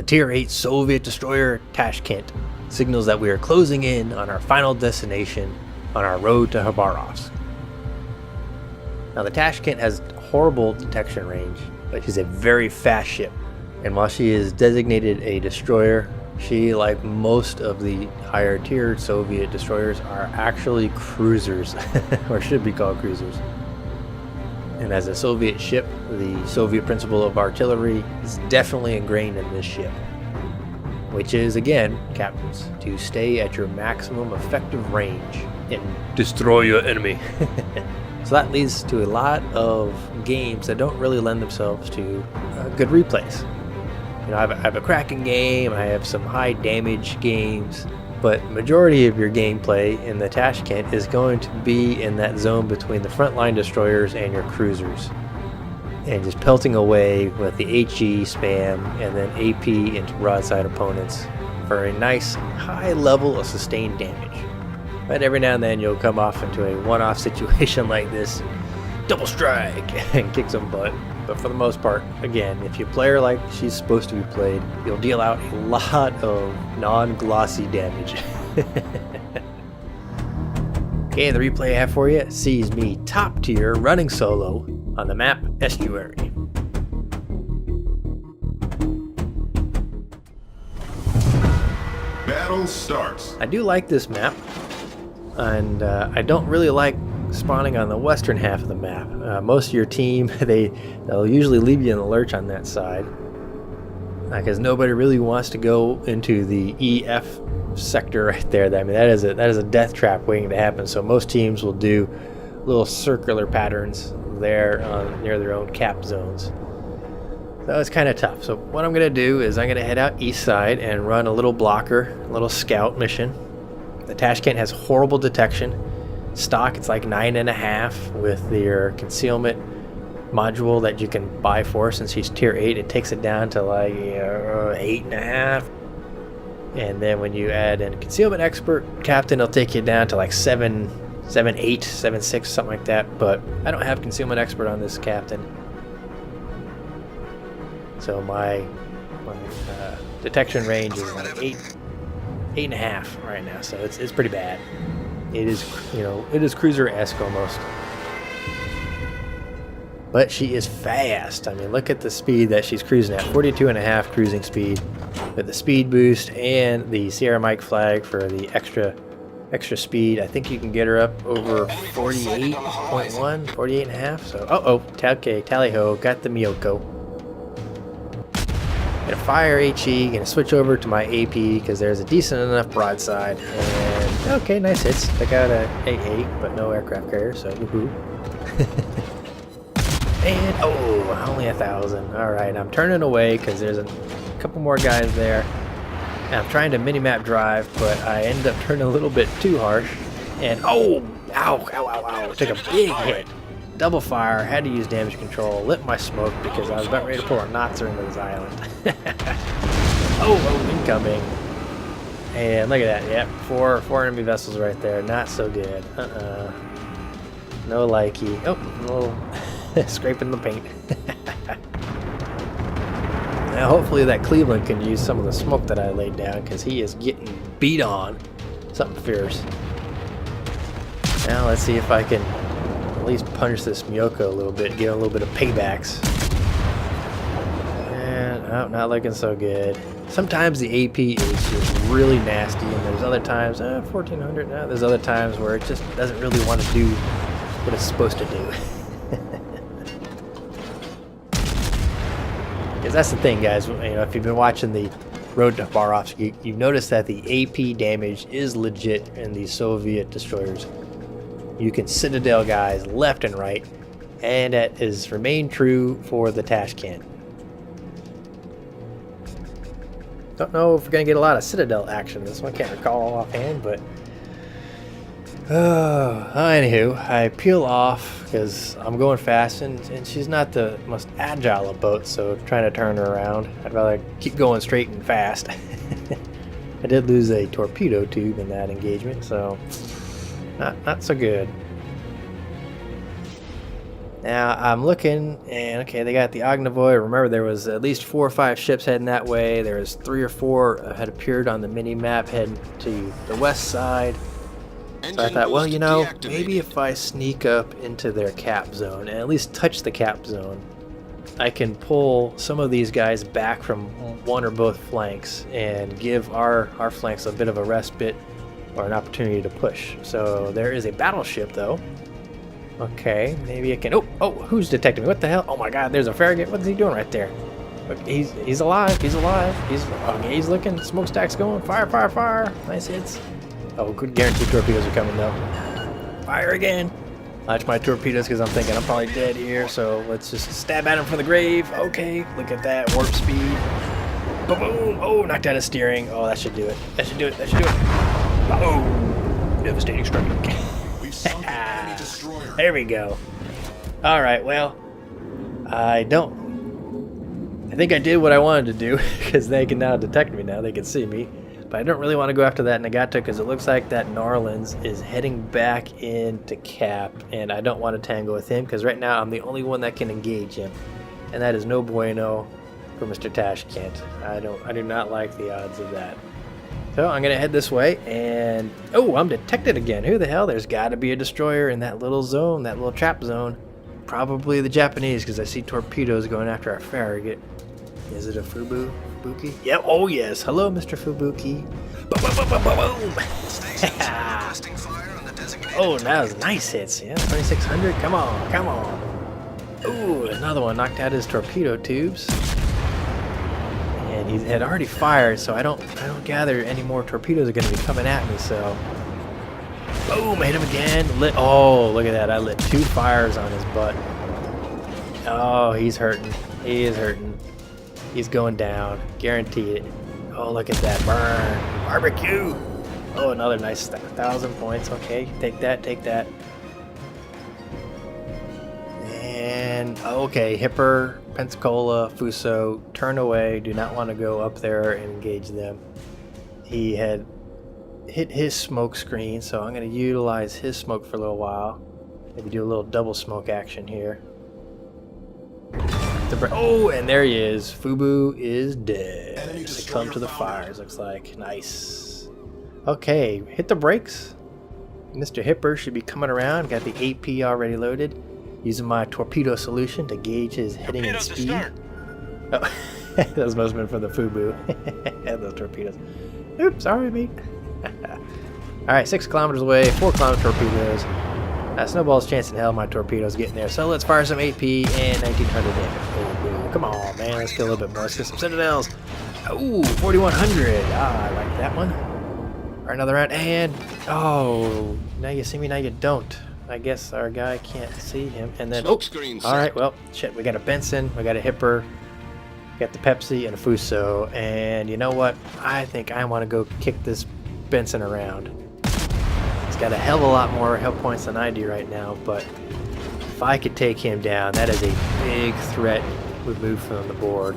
The Tier 8 Soviet destroyer Tashkent signals that we are closing in on our final destination on our road to Khabarovsk. Now the Tashkent has horrible detection range, but she's a very fast ship. And while she is designated a destroyer, she, like most of the higher tier Soviet destroyers, are actually cruisers, or should be called cruisers. And as a Soviet ship, the Soviet principle of artillery is definitely ingrained in this ship. Which is, again, captains, to stay at your maximum effective range and destroy your enemy. So that leads to a lot of games that don't really lend themselves to good replays. You know, I have a cracking game, I have some high damage games, but majority of your gameplay in the Tashkent is going to be in that zone between the frontline destroyers and your cruisers. And just pelting away with the HE spam and then AP into broadside opponents for a nice high level of sustained damage. But every now and then you'll come off into a one-off situation like this, double strike, and kick some butt. But for the most part, again, if you play her like she's supposed to be played, you'll deal out a lot of non-glossy damage. Okay, the replay I have for you sees me top tier running solo on the map Estuary. Battle starts. I do like this map, and I don't really like spawning on the western half of the map. Most of your team, they'll usually leave you in the lurch on that side, because nobody really wants to go into the EF sector right there. I mean, that is a death trap waiting to happen. So most teams will do little circular patterns there near their own cap zones. So it's kind of tough. So what I'm going to do is I'm going to head out east side and run a little blocker, a little scout mission. The Tashkent has horrible detection. Stock, it's like 9.5 with your concealment module that you can buy for. Since she's tier 8, it takes it down to like 8.5. And then when you add in concealment expert captain, it'll take you down to like 7.8, 7.6, something like that. But I don't have concealment expert on this captain, so my detection range is like 8.5 right now. So it's pretty bad. It is, it is cruiser-esque almost. But she is fast. I mean, look at the speed that she's cruising at. 42.5 cruising speed with the speed boost and the Sierra Mike flag for the extra speed. I think you can get her up over 48.1, 48.5. So, okay, tally-ho, got the Miyoko. Gonna fire HE, gonna switch over to my AP because there's a decent enough broadside. And okay, nice hits. I got a 8.8, but no aircraft carrier, so woohoo. And only 1,000. Alright, I'm turning away because there's a couple more guys there. And I'm trying to mini-map drive, but I end up turning a little bit too harsh. And ow. Took a big hit. Double fire, had to use damage control, lit my smoke because I was about ready to pull a Nazi into this island. Incoming. And look at that, yep, four enemy vessels right there, not so good. No likey. Scraping the paint. Now hopefully that Cleveland can use some of the smoke that I laid down, because he is getting beat on. Something fierce. Now let's see if I can at least punish this Miyoko a little bit, get a little bit of paybacks. And not looking so good. Sometimes the AP is just really nasty, and there's other times, 1400 now, there's other times where it just doesn't really want to do what it's supposed to do. Because that's the thing, guys, if you've been watching the Road to Khabarovsk, you've noticed that the AP damage is legit in these Soviet destroyers. You can Citadel guys left and right, and that has remained true for the Tashkent. Don't know if we're going to get a lot of Citadel action this one, can't recall offhand, but anywho, I peel off because I'm going fast, and she's not the most agile of boats, so trying to turn her around, I'd rather keep going straight and fast. I did lose a torpedo tube in that engagement, so not so good. Now I'm looking, and okay, they got the Ognivoy. Remember, there was at least 4 or 5 ships heading that way. There was 3 or 4 had appeared on the mini map heading to the west side. So I thought, well, you know, maybe if I sneak up into their cap zone and at least touch the cap zone, I can pull some of these guys back from one or both flanks and give our flanks a bit of a respite or an opportunity to push. So there is a battleship, though. Okay, maybe I can... Oh, who's detecting me? What the hell? Oh my god, there's a Farragut. What's he doing right there? Look, he's alive. He's alive. He's looking. Smokestack's going. Fire, fire, fire. Nice hits. Oh, good guarantee torpedoes are coming, though. Fire again. Launch my torpedoes because I'm thinking I'm probably dead here, so let's just stab at him from the grave. Okay, look at that. Warp speed. Boom. Oh, knocked out his steering. Oh, that should do it. That should do it. Oh, devastating strike. There we go. Alright, well, I think I did what I wanted to do, because they can now detect me now. They can see me. But I don't really want to go after that Nagata, because it looks like that Narlands is heading back into Cap, and I don't want to tangle with him, because right now I'm the only one that can engage him. And that is no bueno for Mr. Tashkent. I do not like the odds of that. So I'm going to head this way, and... Oh, I'm detected again. Who the hell? There's got to be a destroyer in that little zone, that little trap zone. Probably the Japanese, because I see torpedoes going after our Farragut. Is it a Fubuki? Yep. Oh, yes. Hello, Mr. Fubuki. Boom. Oh, that was nice hits. Yeah, 2600. Come on. Ooh, another one knocked out his torpedo tubes. And he had already fired, so I don't gather any more torpedoes are going to be coming at me. So, boom, hit him again. Oh, look at that! I lit 2 fires on his butt. Oh, he's hurting. He is hurting. He's going down. Guarantee it. Oh, look at that burn! Barbecue. Oh, another nice 1,000 points. Okay, take that. And okay, Hipper. Pensacola, Fuso, turn away. Do not want to go up there and engage them. He had hit his smoke screen, so I'm going to utilize his smoke for a little while. Maybe do a little double smoke action here. Oh, and there he is. Fubu is dead. Succumb to the fires, looks like. Nice. Okay, hit the brakes. Mr. Hipper should be coming around. Got the AP already loaded. Using my torpedo solution to gauge his heading and speed. Oh, those must have been from the Fubu. Those torpedoes. Oops, sorry, mate. Alright, 6 kilometers away, 4 kilometer torpedoes. Snowball's chance in hell my torpedoes getting there. So let's fire some AP and 1900 damage. Come on, man, let's get a little bit more. Let's get some Citadels. Ooh, 4100. Ah, I like that one. Or another round. And, oh, now you see me, now you don't. I guess our guy can't see him. And then, alright, well, shit, we got a Benson, we got a Hipper, got the Pepsi, and a Fuso. And you know what? I think I want to go kick this Benson around. He's got a hell of a lot more health points than I do right now, but if I could take him down, that is a big threat removed from the board.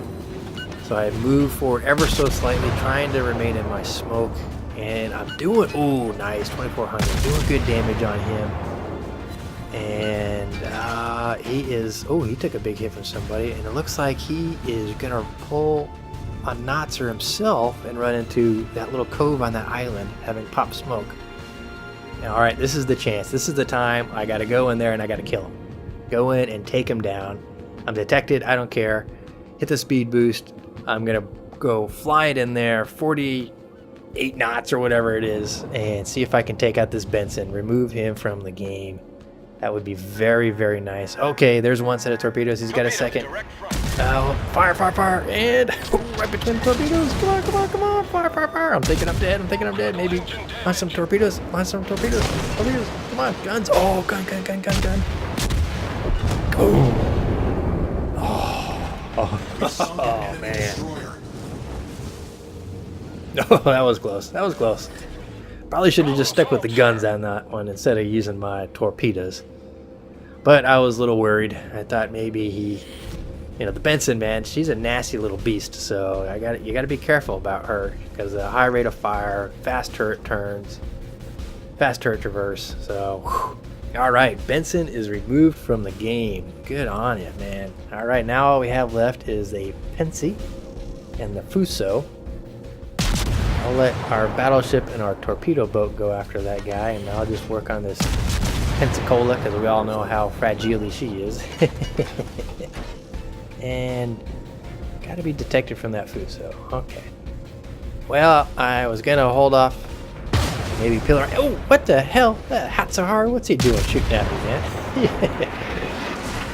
So I move forward ever so slightly, trying to remain in my smoke. And I'm doing, ooh, nice, 2400. Doing good damage on him. And he is, oh, he took a big hit from somebody, and it looks like he is gonna pull a Notzer himself and run into that little cove on that island, having popped smoke. Now, all right, this is the chance. This is the time. I gotta go in there and I gotta kill him. Go in and take him down. I'm detected. I don't care. Hit the speed boost. I'm gonna go fly it in there, 48 knots or whatever it is, and see if I can take out this Benson, remove him from the game. That would be very, very nice. Okay, there's one set of torpedoes. He's got a second. Oh, fire, and right between the torpedoes. Come on. Fire. I'm thinking I'm dead. Maybe launch some torpedoes. Torpedoes. Come on, guns. Oh, gun. Go. Oh, man. Oh, that was close. Probably should have just stuck with the guns on that one instead of using my torpedoes. But I was a little worried. I thought maybe he, the Benson, man, she's a nasty little beast. So you got to be careful about her because a high rate of fire, fast turret turns, fast turret traverse. So All right, Benson is removed from the game. Good on you, man. All right, now all we have left is a Pensy and the Fuso. I'll let our battleship and our torpedo boat go after that guy, and I'll just work on this Pensacola because we all know how fragile she is. And gotta be detected from that Fuso. Okay. Well, I was gonna hold off. Maybe pillar. Oh, what the hell? That Hatsuharu, what's he doing shooting at me, man?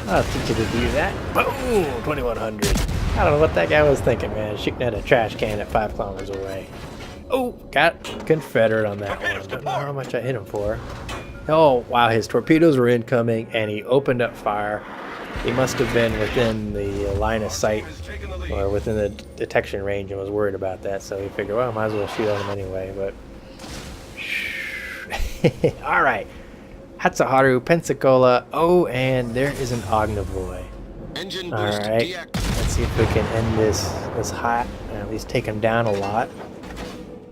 I'll teach you to do that. Boom! 2100. I don't know what that guy was thinking, man. Shooting at a trash can at 5 kilometers away. Oh, got Confederate on that one. Don't know how much I hit him for. Oh, wow, his torpedoes were incoming, and he opened up fire. He must have been within the line of sight, or within the detection range, and was worried about that, so he figured, well, I might as well shoot at him anyway, but... Alright, Hatsuharu, Pensacola. Oh, and there is an Ognivoy. Alright, let's see if we can end this hot, and at least take him down a lot.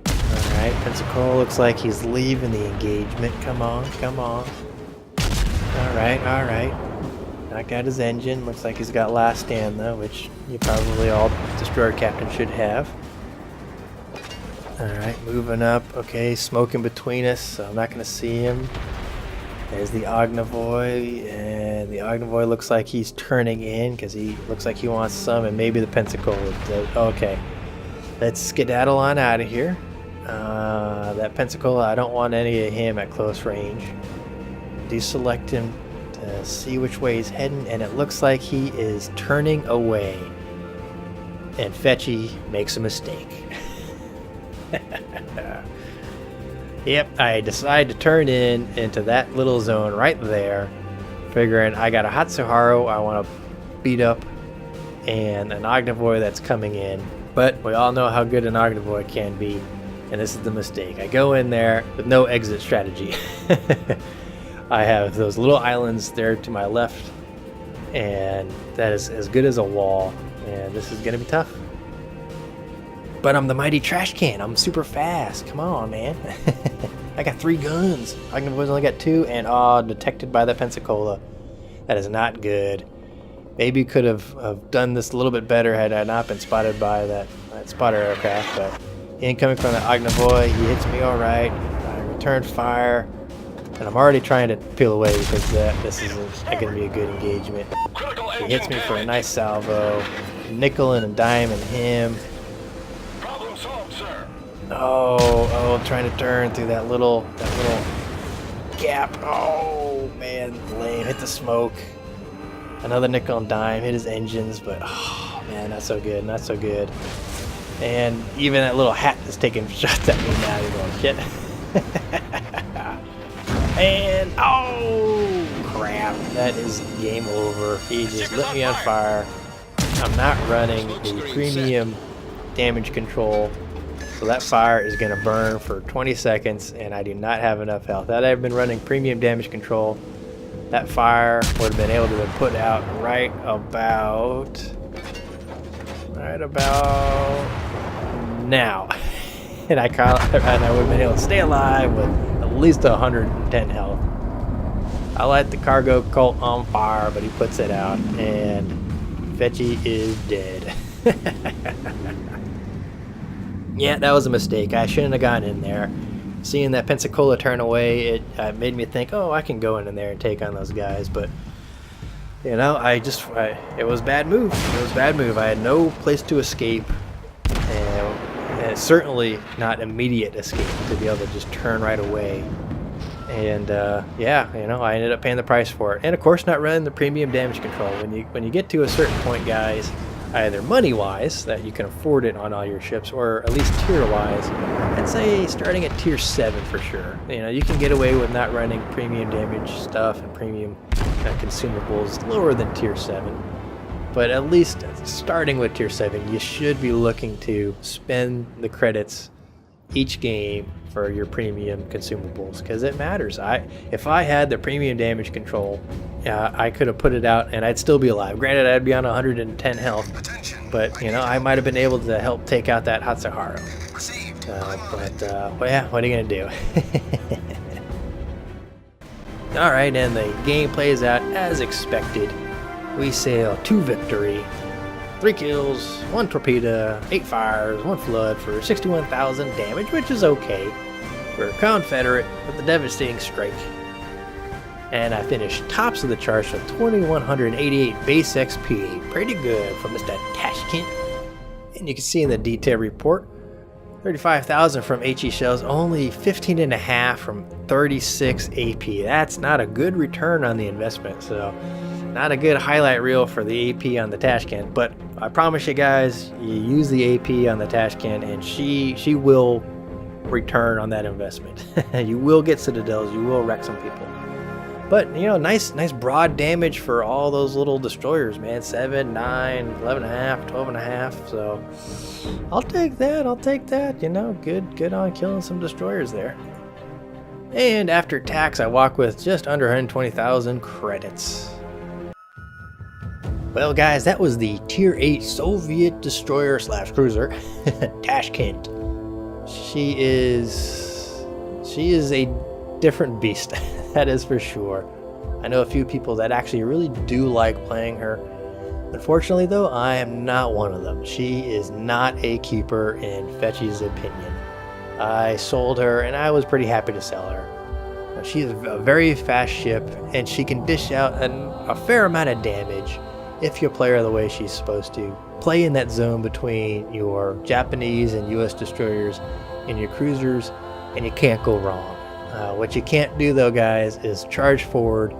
Alright, Pensacola looks like he's leaving the engagement. Come on, come on. Alright, alright. Knocked out his engine. Looks like he's got last stand though, which you probably all destroyer captain should have. Alright, moving up. Okay, smoking between us, so I'm not going to see him. There's the Ognivoy, and the Ognivoy looks like he's turning in because he looks like he wants some, and maybe the Pensacola. Okay, let's skedaddle on out of here. That Pensacola, I don't want any of him at close range. Deselect him to see which way he's heading, and it looks like he is turning away. And Fetchez makes a mistake. Yep, I decide to turn into that little zone right there, figuring I got a Hatsuharu I want to beat up and an Ognivoy that's coming in, but we all know how good an Ognivoy can be, and this is the mistake. I go in there with no exit strategy. I have those little islands there to my left, and that is as good as a wall, and this is going to be tough. But I'm the mighty Trashcannn. I'm super fast. Come on, man. I got 3 guns. Ognivoy's only got 2, and detected by the Pensacola. That is not good. Maybe could have done this a little bit better had I not been spotted by that spotter aircraft. But incoming from the Ognivoy, he hits me all right. I return fire, and I'm already trying to peel away because this isn't going to be a good engagement. He hits me for a nice salvo. Nickel and a dime and him. Oh, I'm trying to turn through that little gap. Oh, man, lame. Hit the smoke. Another nickel and dime. Hit his engines, but, oh, man, not so good. Not so good. And even that little hat is taking shots at me now. You're going, shit. And, oh, crap. That is game over. He just lit me on fire. I'm not running the premium damage control. So that fire is going to burn for 20 seconds, and I do not have enough health. Had I been running premium damage control, that fire would have been able to have been put out right about now. And I would have been able to stay alive with at least 110 health. I light the cargo cult on fire, but he puts it out, and Fetchez is dead. Yeah, that was a mistake. I shouldn't have gotten in there. Seeing that Pensacola turn away, it made me think, oh, I can go in there and take on those guys. But, you know, it was a bad move. It was a bad move. I had no place to escape. And certainly not immediate escape to be able to just turn right away. And, yeah, you know, I ended up paying the price for it. And, of course, not running the premium damage control. When you get to a certain point, guys, either money-wise, that you can afford it on all your ships, or at least tier-wise, I'd say starting at tier 7 for sure. You know, you can get away with not running premium damage stuff and premium consumables lower than tier 7. But at least starting with tier 7, you should be looking to spend the credits each game for your premium consumables, because it matters. If I had the premium damage control, I could have put it out and I'd still be alive. Granted, I'd be on 110 health, but you know, I might have been able to help take out that Hatsuharu. But yeah, what are you gonna do? Alright, and the game plays out as expected. We sail to victory. 3 kills, 1 torpedo, 8 fires, 1 flood for 61,000 damage, which is okay. We're Confederate with a devastating strike. And I finished tops of the charts with 2,188 base XP. Pretty good for Mr. Tashkent. And you can see in the detail report, 35,000 from HE shells, only 15.5 from 36 AP. That's not a good return on the investment, so not a good highlight reel for the AP on the Trashcannn. But I promise you guys, you use the AP on the Trashcannn and she will return on that investment. You will get citadels, you will wreck some people. But, you know, nice broad damage for all those little destroyers, man. 7, 9, 11.5, 12.5. So I'll take that. You know, good on killing some destroyers there. And after tax, I walk with just under 120,000 credits. Well, guys, that was the Tier 8 Soviet destroyer / cruiser, Tashkent. She is a different beast. That is for sure. I know a few people that actually really do like playing her. Unfortunately, though, I am not one of them. She is not a keeper in Fetchez's opinion. I sold her, and I was pretty happy to sell her. She is a very fast ship, and she can dish out a fair amount of damage if you play her the way she's supposed to. Play in that zone between your Japanese and US destroyers and your cruisers, and you can't go wrong. What you can't do, though, guys, is charge forward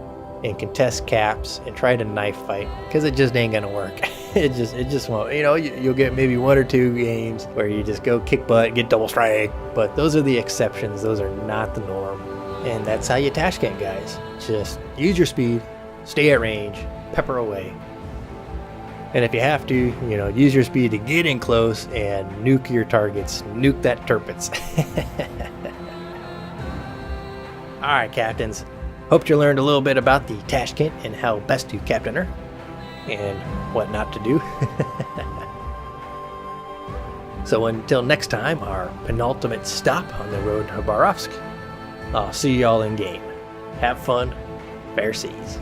and contest caps and try to knife fight, because it just ain't gonna work. it just won't. You know, you'll get maybe 1 or 2 games where you just go kick butt, get double strike, but those are the exceptions. Those are not the norm, and that's how you Tashkent, guys. Just use your speed, stay at range, pepper away, and if you have to, you know, use your speed to get in close and nuke your targets, nuke that turpits. Alright, captains, hope you learned a little bit about the Tashkent and how best to captain her, and what not to do. So until next time, our penultimate stop on the road to Khabarovsk, I'll see y'all in game. Have fun, fair seas.